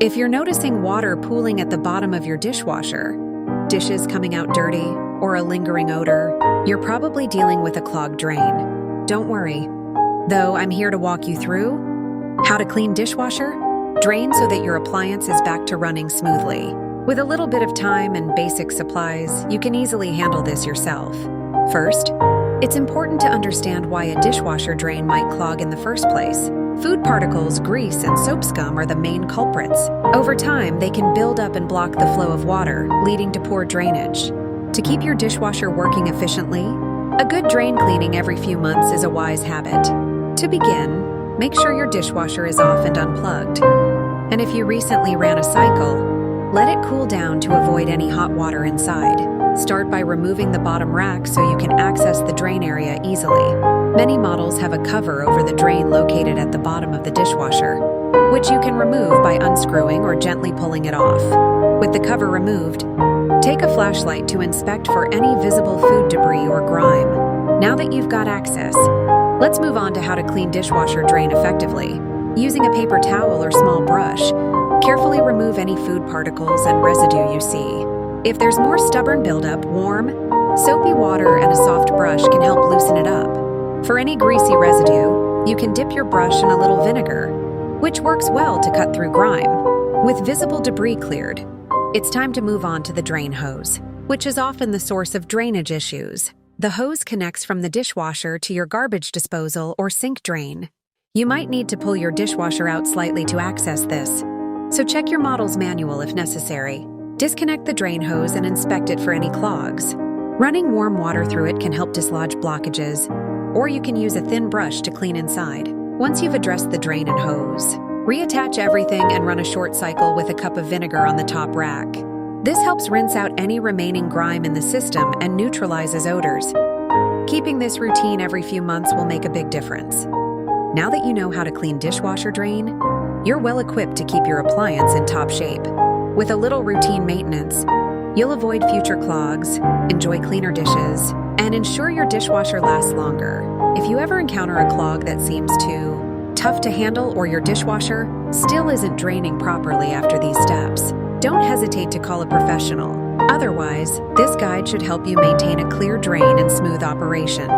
If you're noticing water pooling at the bottom of your dishwasher, dishes coming out dirty, or a lingering odor, you're probably dealing with a clogged drain. Don't worry, though I'm here to walk you through how to clean dishwasher, drain so that your appliance is back to running smoothly. With a little bit of time and basic supplies, you can easily handle this yourself. First, it's important to understand why a dishwasher drain might clog in the first place. Food particles, grease, and soap scum are the main culprits. Over time, they can build up and block the flow of water, leading to poor drainage. To keep your dishwasher working efficiently, a good drain cleaning every few months is a wise habit. To begin, make sure your dishwasher is off and unplugged. And if you recently ran a cycle, let it cool down to avoid any hot water inside. Start by removing the bottom rack so you can access the drain area easily. Many models have a cover over the drain located at the bottom of the dishwasher, which you can remove by unscrewing or gently pulling it off. With the cover removed, take a flashlight to inspect for any visible food debris or grime. Now that you've got access, let's move on to how to clean dishwasher drain effectively. Using a paper towel or small brush, carefully remove any food particles and residue you see. If there's more stubborn buildup, warm, soapy water and a soft brush can help loosen it up. For any greasy residue, you can dip your brush in a little vinegar, which works well to cut through grime. With visible debris cleared, it's time to move on to the drain hose, which is often the source of drainage issues. The hose connects from the dishwasher to your garbage disposal or sink drain. You might need to pull your dishwasher out slightly to access this, so check your model's manual if necessary. Disconnect the drain hose and inspect it for any clogs. Running warm water through it can help dislodge blockages, or you can use a thin brush to clean inside. Once you've addressed the drain and hose, reattach everything and run a short cycle with a cup of vinegar on the top rack. This helps rinse out any remaining grime in the system and neutralizes odors. Keeping this routine every few months will make a big difference. Now that you know how to clean dishwasher drain, you're well equipped to keep your appliance in top shape. With a little routine maintenance, you'll avoid future clogs, enjoy cleaner dishes, and ensure your dishwasher lasts longer. If you ever encounter a clog that seems too tough to handle or your dishwasher still isn't draining properly after these steps, don't hesitate to call a professional. Otherwise, this guide should help you maintain a clear drain and smooth operation.